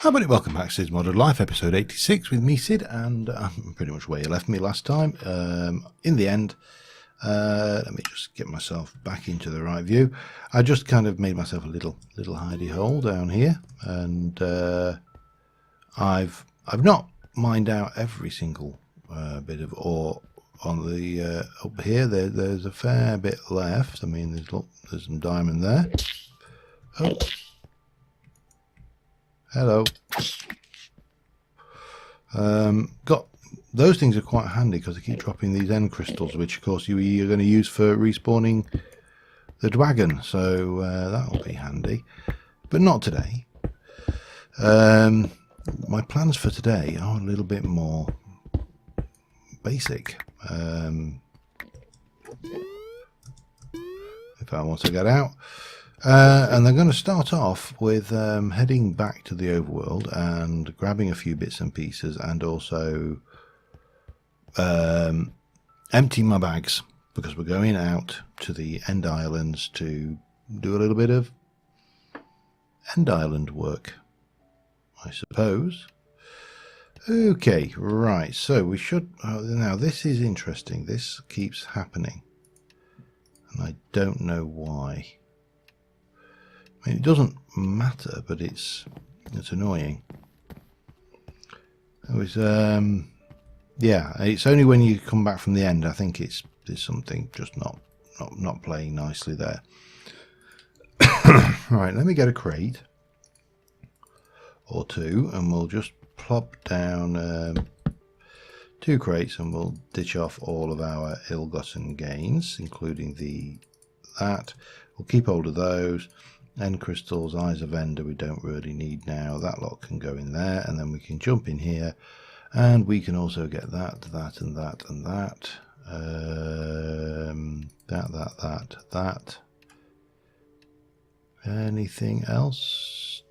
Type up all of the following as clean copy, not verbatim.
Hi buddy, welcome back to Cids Modded Life, episode 86 with me, Cid, and pretty much where you left me last time. In the end, let me just get myself back into the right view. I just kind of made myself a little hidey hole down here, and I've not mined out every single bit of ore on the up here. There's a fair bit left. I mean, there's some diamond there. Oh. Hello. Got those things are quite handy because they keep dropping these end crystals, which of course you're going to use for respawning the dragon. So that'll be handy, but not today. My plans for today are a little bit more basic. If I want to get out. And they're going to start off with heading back to the overworld and grabbing a few bits and pieces, and also emptying my bags, because we're going out to the End Islands to do a little bit of End Island work, I suppose. Okay, right, so we should... now this is interesting. This keeps happening, and I don't know why. I mean, it doesn't matter, but it's annoying. It was yeah, it's only when you come back from the end I think there's something just not playing nicely there. Right, let me get a crate or two and we'll just plop down 2 crates, and we'll ditch off all of our ill-gotten gains, including that. We'll keep hold of those. End crystals, eyes of ender, we don't really need now. That lot can go in there, and then we can jump in here, and we can also get that and that and that. That. Anything else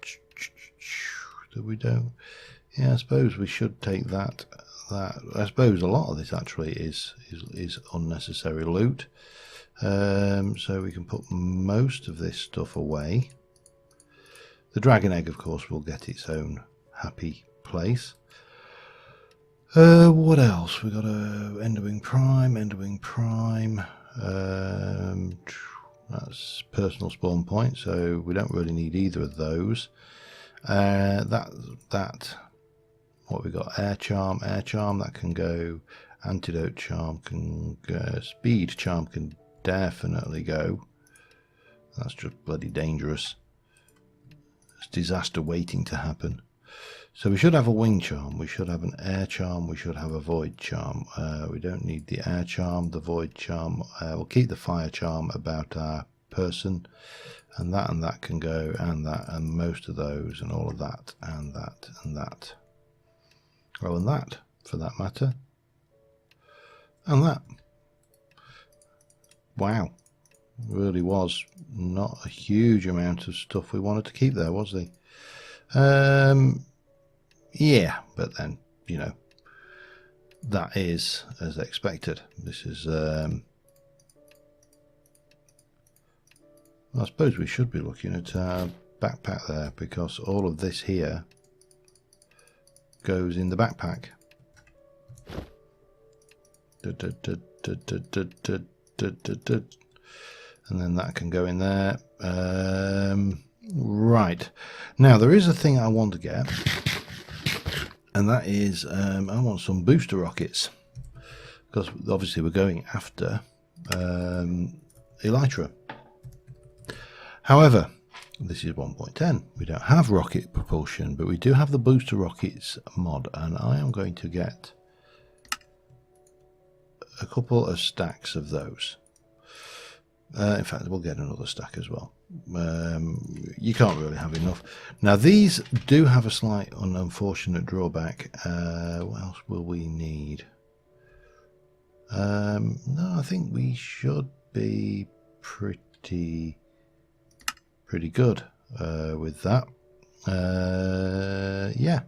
that we don't? Yeah, I suppose we should take that. I suppose a lot of this actually is unnecessary loot. So we can put most of this stuff away. The dragon egg, of course, will get its own happy place. What else? We got a Enderwing Prime. That's personal spawn point, so we don't really need either of those. What we got? Air charm, that can go. Antidote charm can go. Speed charm can definitely go. That's just bloody dangerous. It's disaster waiting to happen. So we should have a wing charm, we should have an air charm, we should have a void charm. We don't need the air charm, the void charm. We'll keep the fire charm about our person, and that can go, and that, and most of those, and all of that, and that, and that. Oh, and that, for that matter. And that. Wow, really was not a huge amount of stuff we wanted to keep there, was there? Yeah, but then, you know, that is as expected. This is I suppose we should be looking at our backpack there, because all of this here goes in the backpack. And then that can go in there. Right, now there is a thing I want to get, and that is I want some booster rockets, because obviously we're going after Elytra. However, this is 1.10. We don't have rocket propulsion, but we do have the booster rockets mod, and I am going to get a couple of stacks of those. In fact, we'll get another stack as well. You can't really have enough. Now, these do have a slight unfortunate drawback. What else will we need? No, I think we should be pretty good with that. Yeah,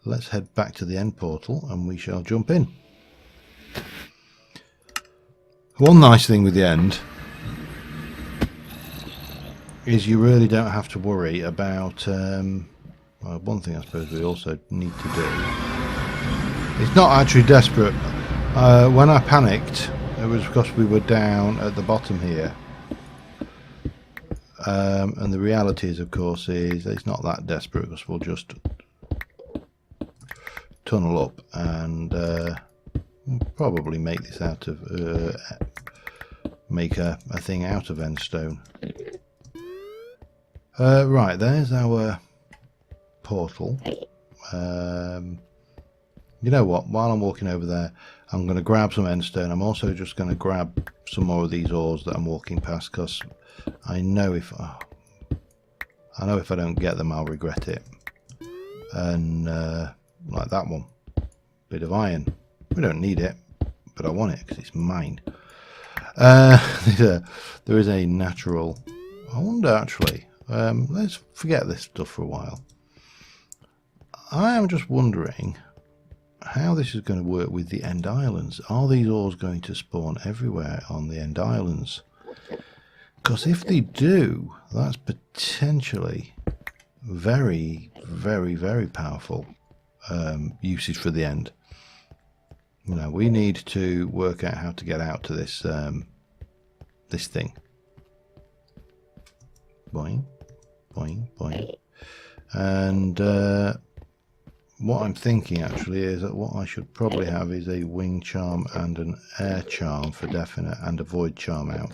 let's head back to the end portal and we shall jump in. One nice thing with the end is you really don't have to worry about one thing I suppose we also need to do. It's not actually desperate. When I panicked, it was because we were down at the bottom here. And the reality is, of course, is it's not that desperate because we'll just tunnel up and probably make this out of make a thing out of endstone. Right, there's our portal. You know what, while I'm walking over there, I'm going to grab some endstone. I'm also just going to grab some more of these ores that I'm walking past, because I know if I don't get them, I'll regret it. And like that one, bit of iron. We don't need it, but I want it because it's mine. There is a natural. I wonder actually. Let's forget this stuff for a while. I am just wondering how this is going to work with the end islands. Are these ores going to spawn everywhere on the end islands? Because if they do, that's potentially very, very, very powerful usage for the end. You know, we need to work out how to get out to this this thing. Boing, boing, boing. And what I'm thinking actually is that what I should probably have is a wing charm and an air charm for definite, and a void charm out.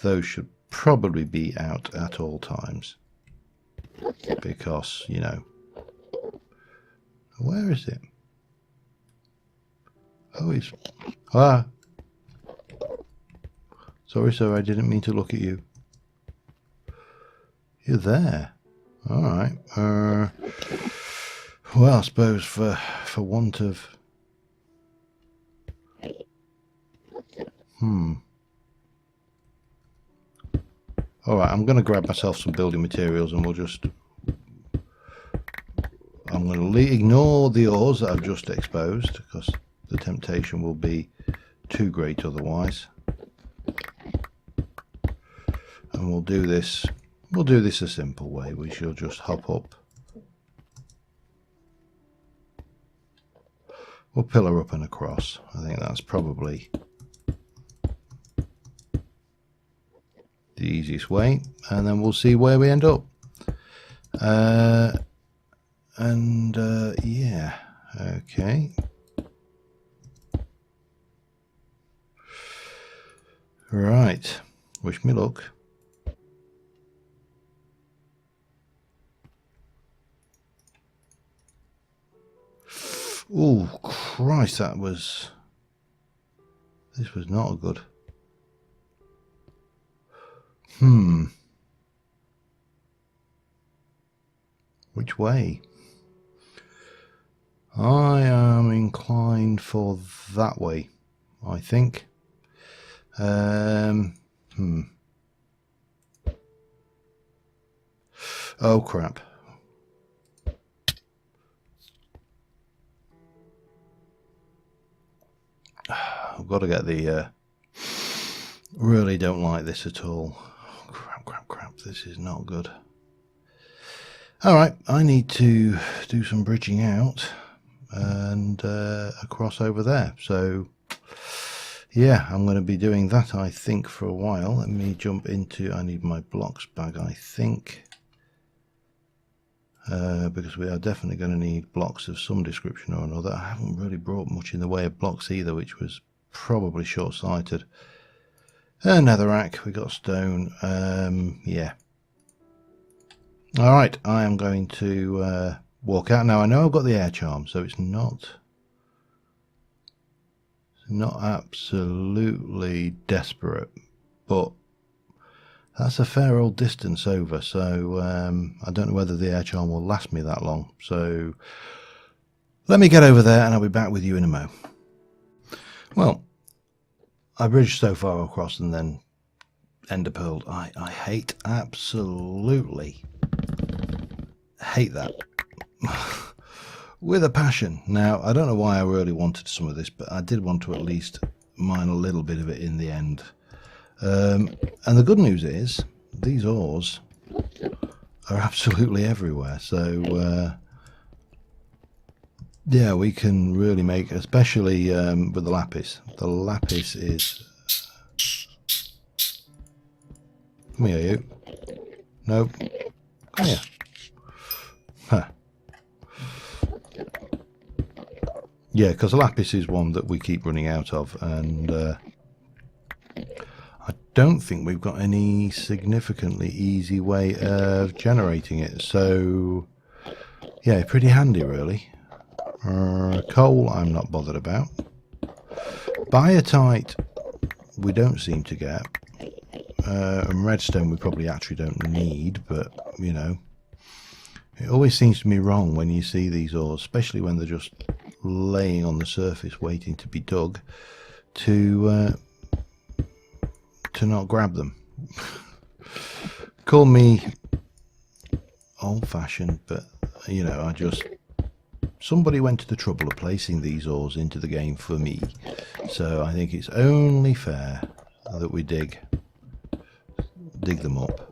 Those should probably be out at all times, because, you know, where is it? Oh, it's sorry sir, I didn't mean to look at you. You're there. All right. Well, I suppose for want of all right, I'm going to grab myself some building materials, and we'll just. I'm going to ignore the ores that I've just exposed, because the temptation will be too great otherwise. And we'll do this. We'll do this a simple way. We shall just hop up. We'll pillar up and across. I think that's probably the easiest way, and then we'll see where we end up. Yeah, okay. Right, wish me luck. Oh Christ, this was not good. Which way? I am inclined for that way, I think. Oh crap. I've got to get the really don't like this at all. Oh, crap, this is not good. Alright, I need to do some bridging out and across over there. So yeah, I'm going to be doing that, I think, for a while. Let me jump into, I need my blocks bag, I think, because we are definitely going to need blocks of some description or another. I haven't really brought much in the way of blocks either, which was probably short-sighted. Netherrack, we got stone. Yeah. Alright, I am going to walk out. Now I know I've got the air charm, so it's not absolutely desperate, but that's a fair old distance over, so I don't know whether the air charm will last me that long. So let me get over there and I'll be back with you in a mo. Well, I bridged so far across and then ender pearled. I hate, absolutely hate that. With a passion. Now, I don't know why I really wanted some of this, but I did want to at least mine a little bit of it in the end. And the good news is, these ores are absolutely everywhere. So yeah, we can really make, especially with the lapis. The lapis is... Come here, you. Nope. Come here. Huh. Yeah, because lapis is one that we keep running out of, and I don't think we've got any significantly easy way of generating it. So yeah, pretty handy really. Coal I'm not bothered about. Biotite we don't seem to get. And redstone we probably actually don't need, but you know, it always seems to me wrong when you see these ores, especially when they're just laying on the surface waiting to be dug, to not grab them. Call me old-fashioned, but you know, somebody went to the trouble of placing these ores into the game for me, so I think it's only fair that we dig them up.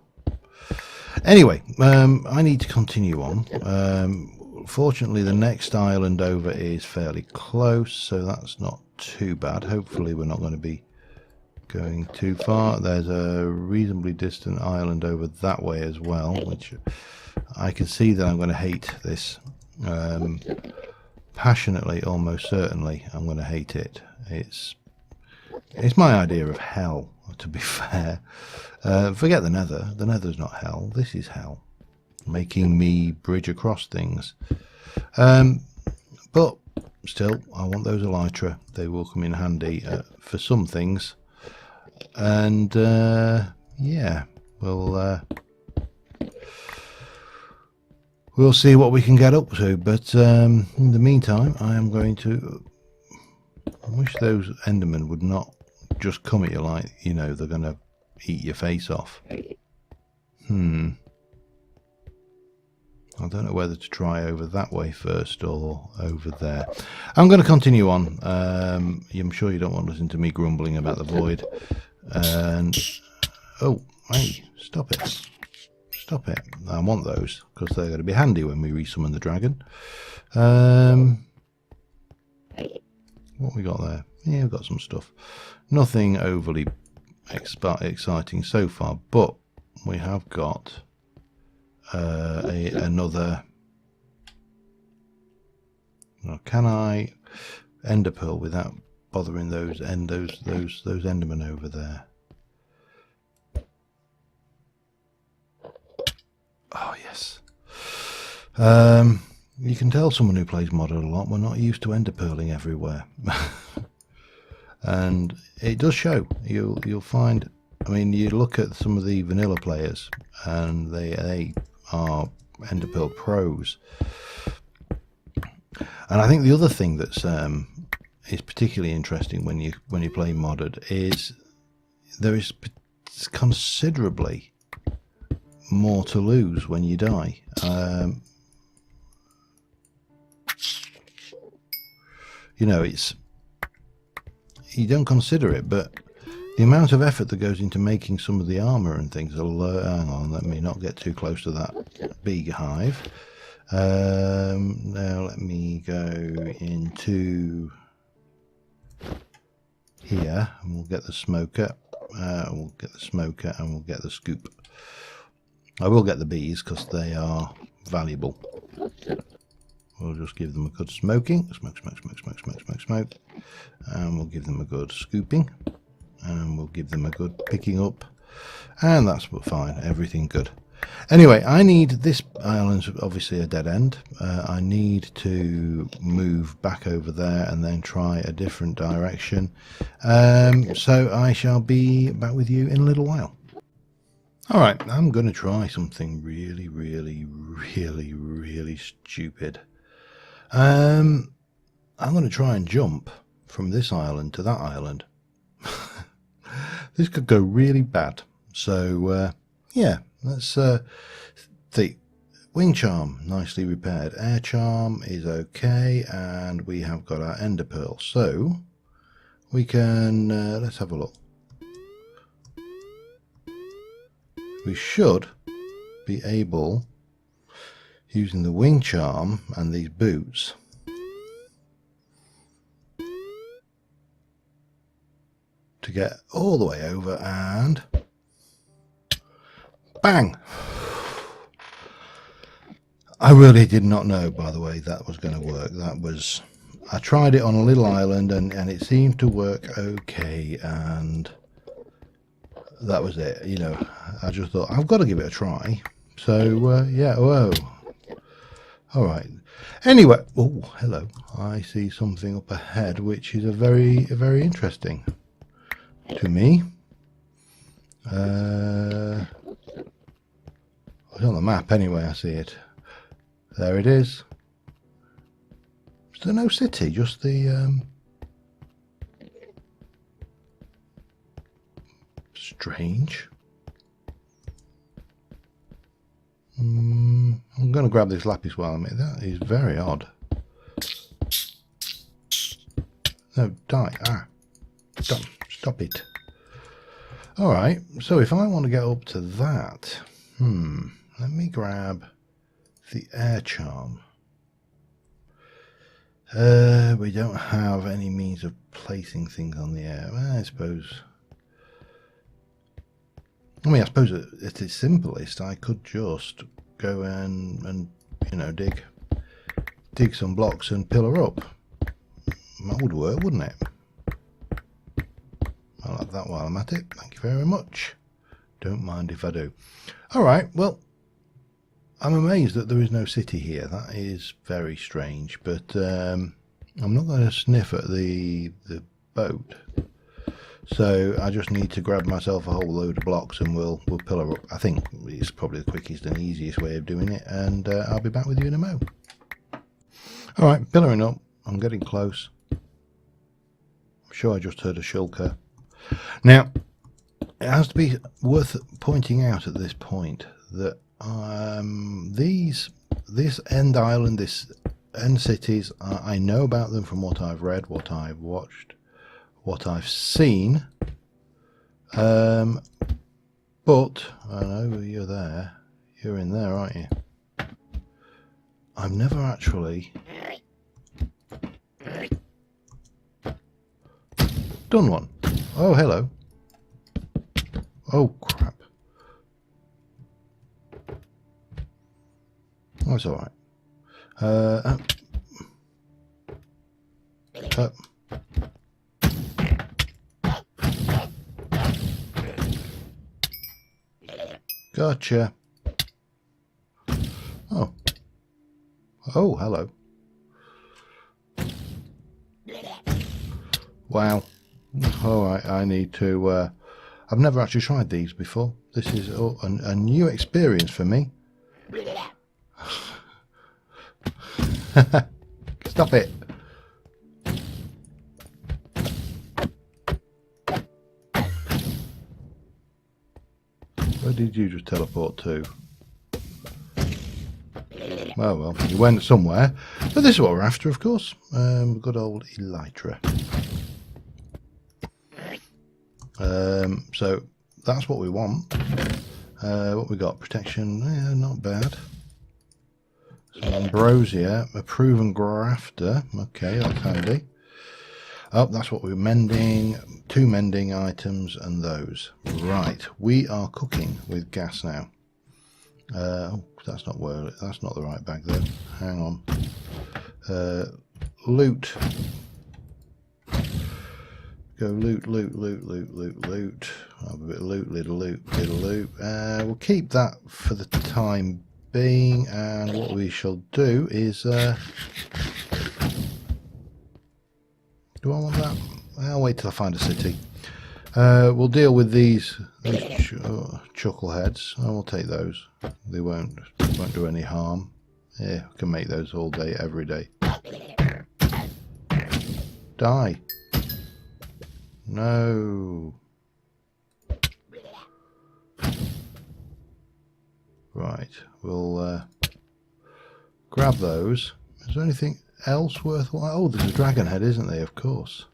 Anyway, I need to continue on. Fortunately, the next island over is fairly close, so that's not too bad. Hopefully we're not going to be going too far. There's a reasonably distant island over that way as well, which I can see that I'm going to hate this. Passionately, almost certainly I'm going to hate it. It's my idea of hell, to be fair. Forget the nether. The nether's not hell. This is hell. Making me bridge across things. But still, I want those elytra. They will come in handy for some things. And yeah, we'll see what we can get up to. But in the meantime, I am going to... I wish those Endermen would not just come at you like, you know, they're going to eat your face off. I don't know whether to try over that way first or over there. I'm going to continue on. I'm sure you don't want to listen to me grumbling about the void. And oh, hey, stop it. Stop it. I want those because they're going to be handy when we resummon the dragon. What we got there? Yeah, we've got some stuff. Nothing overly exciting so far, but we have got another. Now, can I ender pearl without bothering those endermen over there? Oh yes. You can tell someone who plays modded a lot, we're not used to ender pearling everywhere. And it does show. You'll find, I mean, you look at some of the vanilla players and they are ender pearl pros. And I think the other thing that's is particularly interesting when you play modded is there is considerably more to lose when you die. You know, you don't consider it, but the amount of effort that goes into making some of the armor and things. Hang on, let me not get too close to that beehive. Now let me go into here and we'll get the smoker. We'll get the smoker and we'll get the scoop. I will get the bees because they are valuable. We'll just give them a good smoking. Smoke. And we'll give them a good scooping. And we'll give them a good picking up. And that's fine. Everything good. Anyway, I need this island's obviously a dead end. I need to move back over there and then try a different direction. So I shall be back with you in a little while. Alright, I'm going to try something really stupid. I'm going to try and jump from this island to that island. This could go really bad. So, yeah, let's see. Wing charm, nicely repaired. Air charm is okay. And we have got our ender pearl. So, we can, let's have a look. We should be able, using the wing charm and these boots, to get all the way over and bang. I really did not know, by the way, that was going to work. I tried it on a little island and it seemed to work okay, and that was it. You know, I just thought I've got to give it a try. So yeah, whoa. All right. Anyway, oh hello. I see something up ahead, which is very interesting to me. It's on the map anyway. I see it. There it is. Is there no city? Just the strange. I'm going to grab this lapis while I'm at it. That is very odd. No, die. Ah. Stop it. Alright, so if I want to get up to that, let me grab the air charm. We don't have any means of placing things on the air. Well, I suppose at its simplest, I could just go and you know, dig some blocks and pillar up. That would work, wouldn't it? I'll have that while I'm at it. Thank you very much. Don't mind if I do. Alright, well, I'm amazed that there is no city here. That is very strange, but I'm not going to sniff at the boat. So I just need to grab myself a whole load of blocks and we'll pillar up. I think it's probably the quickest and easiest way of doing it, and I'll be back with you in a mo. Alright, pillaring up. I'm getting close. I'm sure I just heard a shulker. Now, it has to be worth pointing out at this point that this end island, this end cities, I know about them from what I've read, what I've watched, what I've seen. But I know you're there. You're in there, aren't you? I've never actually done one. Oh, hello. Oh, crap. Oh, it's alright. Gotcha. Oh. Oh, hello. Wow. Alright, I need to... I've never actually tried these before. This is a new experience for me. Stop it. Where did you just teleport to? Oh well, you went somewhere. But this is what we're after, of course. Good old elytra. So that's what we want. What we got? Protection, yeah, not bad. Some ambrosia, a proven grafter. Okay, that's handy. Oh, that's what we're mending. 2 mending items and those. Right, we are cooking with gas now. Oh, that's not where. That's not the right bag though. Hang on. Loot. Go loot, loot, loot, loot, loot, loot. Have a bit of loot, little loot, little loot. We'll keep that for the time being, and what we shall do is... do I want that? I'll wait till I find a city. We'll deal with these chuckleheads. I will take those. They won't do any harm. Yeah, I can make those all day, every day. Die. No. Right, we'll grab those. Is there anything else worthwhile? Oh, there's a dragon head, isn't there? Of course.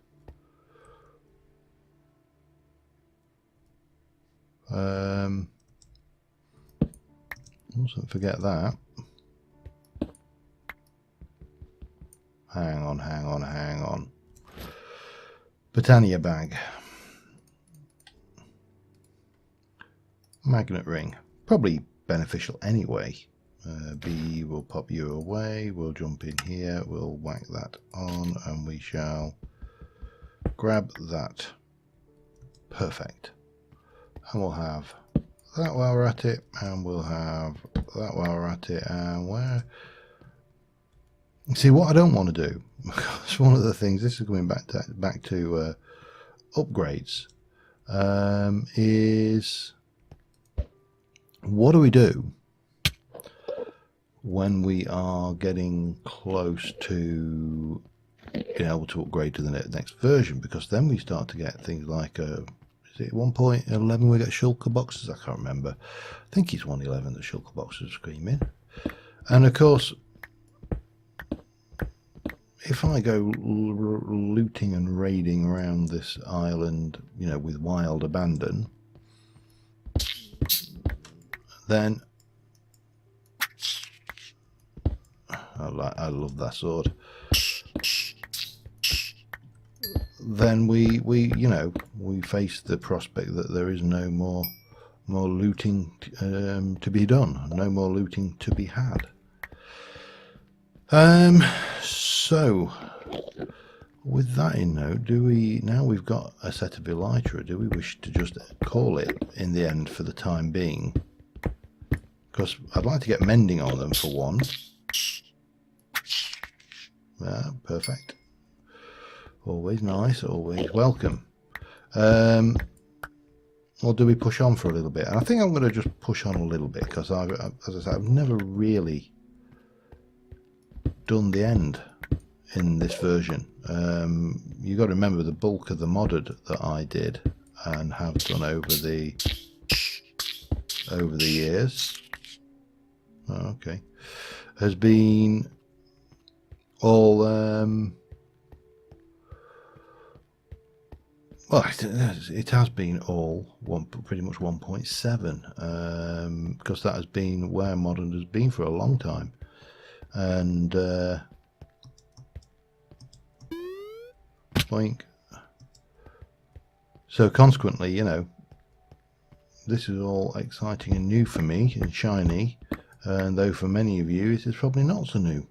Mustn't forget that. Hang on. Britannia bag. Magnet ring. Probably beneficial anyway. B will pop you away. We'll jump in here. We'll whack that on and we shall grab that. Perfect. And we'll have that while we're at it. And we'll have that while we're at it. And where... See, what I don't want to do, because one of the things, this is going back to upgrades, is what do we do when we are getting close to being able to upgrade to the next version? Because then we start to get things like, is it 1.11 we get shulker boxes? I can't remember. I think it's 1.11 the shulker boxes are screaming. And of course, if I go looting and raiding around this island, you know, with wild abandon, then I love that sword. Then we you know, we face the prospect that there is no more looting to be done, no more looting to be had. So with that in note, do we, now we've got a set of elytra, do we wish to just call it in the end for the time being? Because I'd like to get mending on them for one. Yeah, perfect. Always nice, always welcome. Or do we push on for a little bit? And I think I'm going to just push on a little bit, because as I said, I've never really done the end in this version. You got to remember the bulk of the modded that I did and have done over the years. Oh, okay, has been all well, it has been all pretty much 1.7, because that has been where modern has been for a long time. And boink. So consequently, you know, this is all exciting and new for me and shiny, and though for many of you it is probably not so new,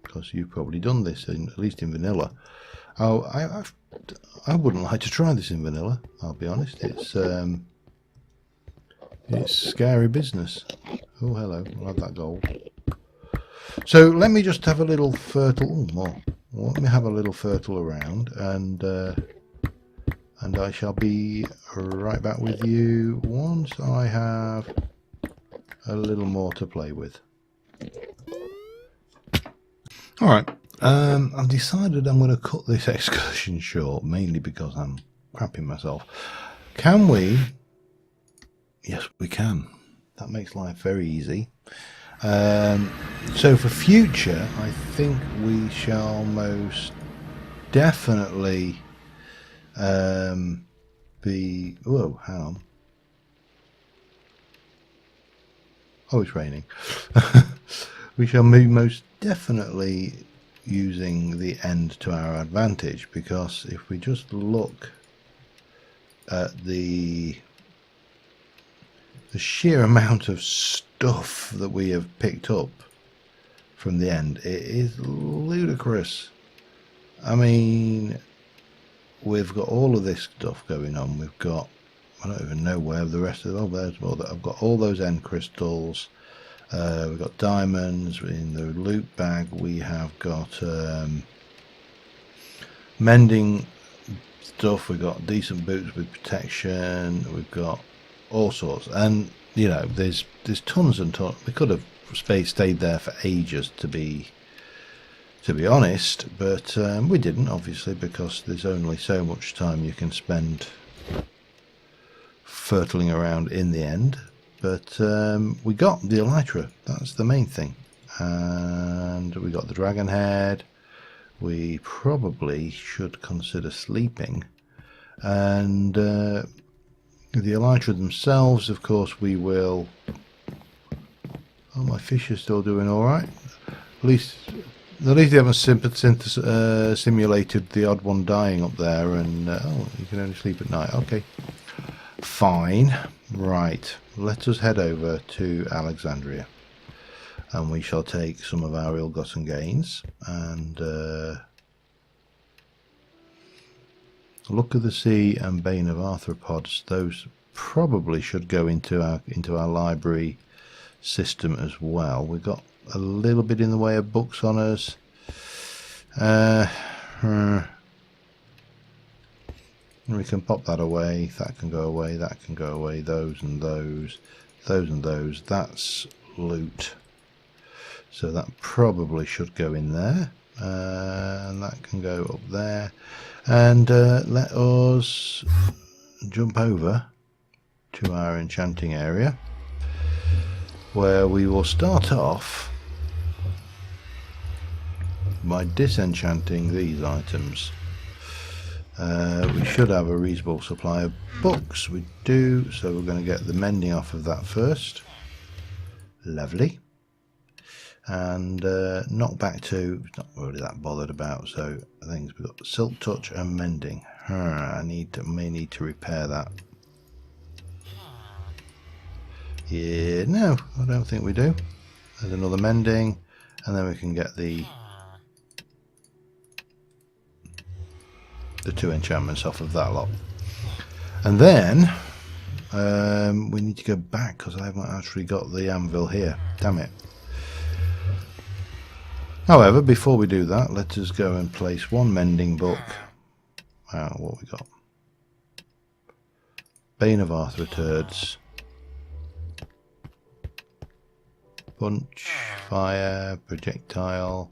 because you've probably done this at least in vanilla. Oh, I wouldn't like to try this in vanilla, I'll be honest. It's scary business. Oh, hello, I'll have that gold. So let me just have a little fertile, let me have a little fertile around, and I shall be right back with you once I have a little more to play with. Alright, I've decided I'm going to cut this excursion short, mainly because I'm crapping myself. Can we? Yes, we can. That makes life very easy. So for future, I think we shall most definitely be... Whoa, hang on. Oh, it's raining. We shall be most definitely using the end to our advantage, because if we just look at the sheer amount of stuff that we have picked up from the end, it is ludicrous. I mean, we've got all of this stuff going on. We've got, I don't even know where the rest of I've got all those end crystals. We've got diamonds in the loot bag. We have got mending stuff. We've got decent boots with protection. We've got all sorts, and you know, there's tons and tons. We could have stayed there for ages, to be honest, but we didn't, obviously, because there's only so much time you can spend fertiling around in the end. But we got the elytra, that's the main thing, and we got the dragon head. We probably should consider sleeping, and the elytra themselves, of course, we will Well, my fish are still doing all right. At least they haven't simulated the odd one dying up there. And oh, you can only sleep at night. Okay, fine. Right, let us head over to Alexandria, and we shall take some of our ill-gotten gains and Look of the Sea and Bane of Arthropods. Those probably should go into our library system as well. We've got a little bit in the way of books on us. We can pop that away. That can go away. That can go away. Those and those. Those and those. That's loot. So that probably should go in there. And that can go up there. And let us jump over to our enchanting area, where we will start off by disenchanting these items. We should have a reasonable supply of books. We do, so we're going to get the mending off of that first. Lovely. And knock back to, not really that bothered about, so I think we've got Silk Touch and Mending. I may need to repair that. Yeah, no, I don't think we do. There's another Mending, and then we can get the 2 enchantments off of that lot. And then we need to go back because I haven't actually got the anvil here. Damn it. However, before we do that, let us go and place one mending book. What we got? Bane of Arthropods. Punch, Fire, Projectile,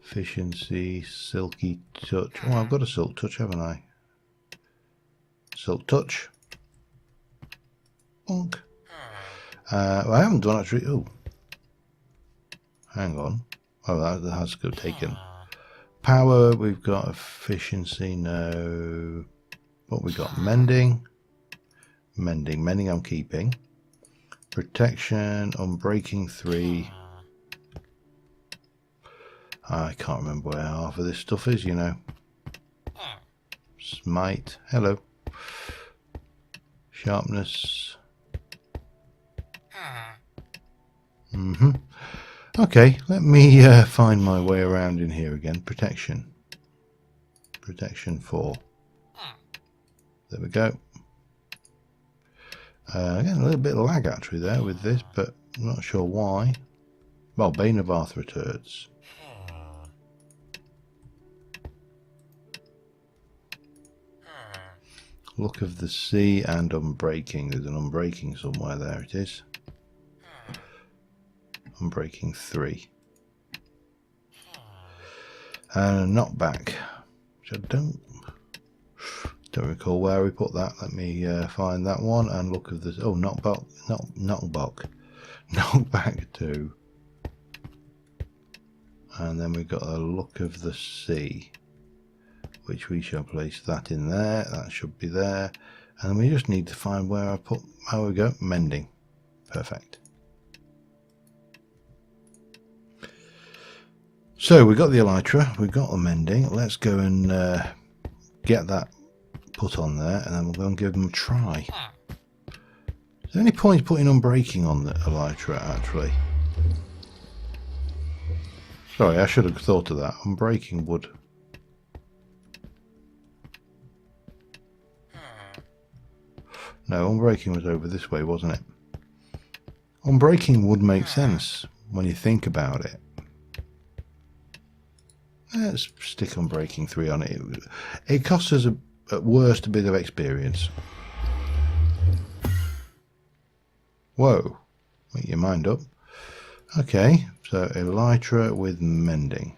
Efficiency, Silky Touch. Oh, I've got a Silk Touch, haven't I? Silk Touch. Bonk. I haven't done actually. Oh, hang on. Oh, that has got taken. Power, we've got Efficiency, no. What we got? Mending. Mending I'm keeping. Protection, Unbreaking 3. I can't remember where half of this stuff is, you know. Smite, hello. Sharpness. Okay, let me find my way around in here again. Protection. Protection 4. There we go. Again, a little bit of lag actually there with this, but I'm not sure why. Well, Bane of Arthropods. Look of the Sea and Unbreaking. There's an Unbreaking somewhere. There it is. Unbreaking 3. And Knockback, which I don't recall where we put that. Let me find that one and look of this. Oh, Knockback 2. And then we've got a Look of the Sea, which we shall place that in there. That should be there. And we just need to find where I put. How we go? Mending. Perfect. So we got the elytra, we've got the mending. Let's go and get that put on there, and then we'll go and give them a try. Is there any point putting Unbreaking on the elytra actually? Sorry, I should have thought of that. Unbreaking would. No, Unbreaking was over this way, wasn't it? Unbreaking would make sense when you think about it. Let's stick Unbreaking 3 on it. It costs us at worst a bit of experience. Whoa, make your mind up. Okay, so elytra with mending.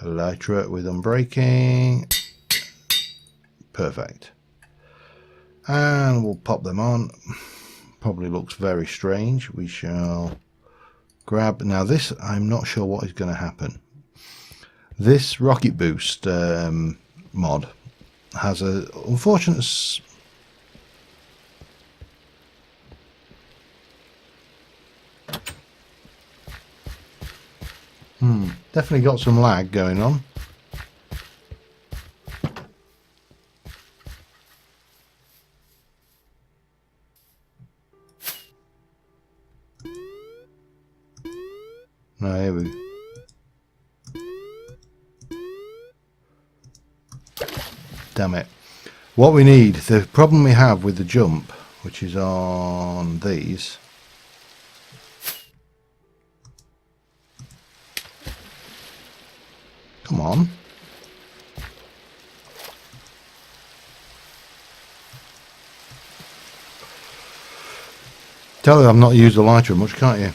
Elytra with Unbreaking. Perfect. And we'll pop them on. Probably looks very strange. We shall grab. Now this, I'm not sure what is going to happen. This rocket boost mod has a unfortunate Definitely got some lag going on. No, here we go. Damn it. What we need, the problem we have with the jump, which is on these, come on. Tell you I've not used the lighter much, can't you?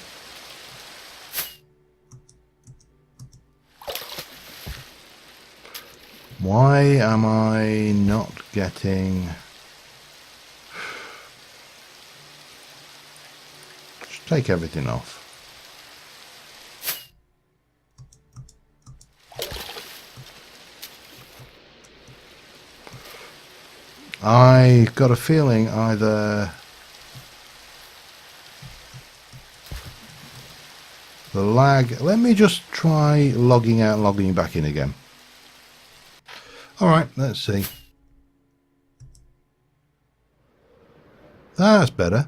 Why am I not getting... Just take everything off. I've got a feeling either the lag... Let me just try logging out and logging back in again. Alright, let's see. That's better.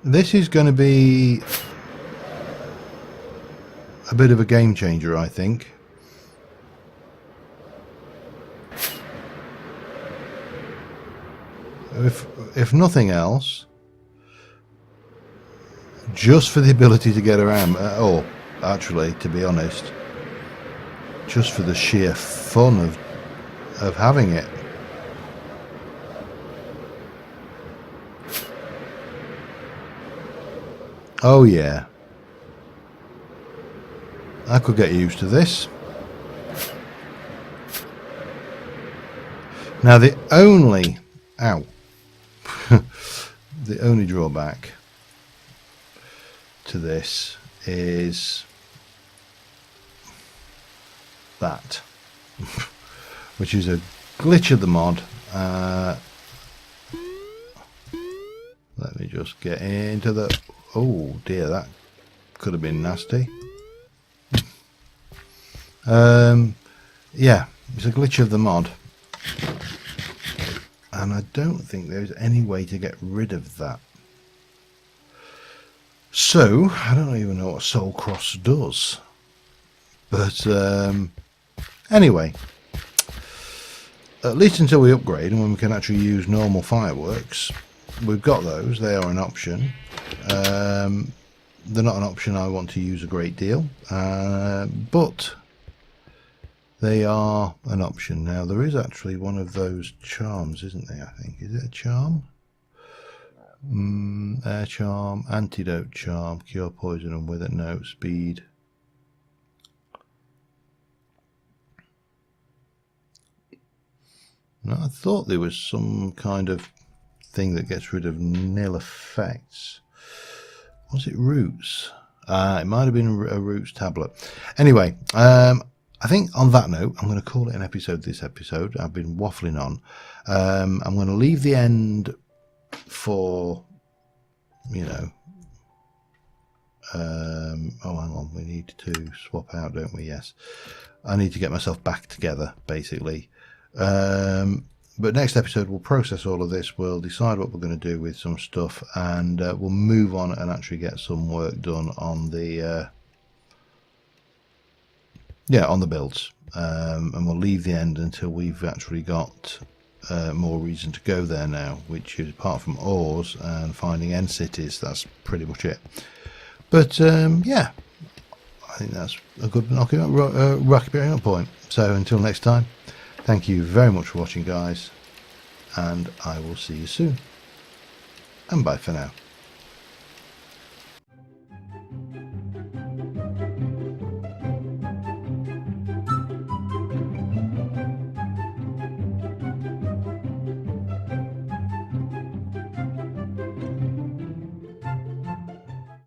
This is going to be a bit of a game changer, I think. If nothing else, just for the ability to get around, or actually, to be honest, just for the sheer fun of having it. Oh yeah, I could get used to this. Now the only the only drawback to this is that, which is a glitch of the mod. Let me just get into the... Oh dear, that could have been nasty. Yeah, it's a glitch of the mod, and I don't think there's any way to get rid of that. So I don't even know what Soul Cross does, but anyway, at least until we upgrade and when we can actually use normal fireworks, we've got those. They are an option. They're not an option I want to use a great deal, but they are an option. Now there is actually one of those charms, isn't there? I think, is it a charm? Air charm, antidote charm, cure poison and wither. No, speed. No, I thought there was some kind of thing that gets rid of nil effects. Was it roots? It might have been a roots tablet. Anyway, I think on that note, I'm going to call it an episode this episode. I've been waffling on. I'm going to leave the end for, you know, oh hang on, we need to swap out, don't we? Yes, I need to get myself back together basically. But next episode we'll process all of this, we'll decide what we're going to do with some stuff, and we'll move on and actually get some work done on the on the builds, and we'll leave the end until we've actually got more reason to go there now, which is, apart from ores and finding end cities, that's pretty much it. But yeah, I think that's a good knocking point. So until next time, thank you very much for watching, guys, and I will see you soon, and bye for now.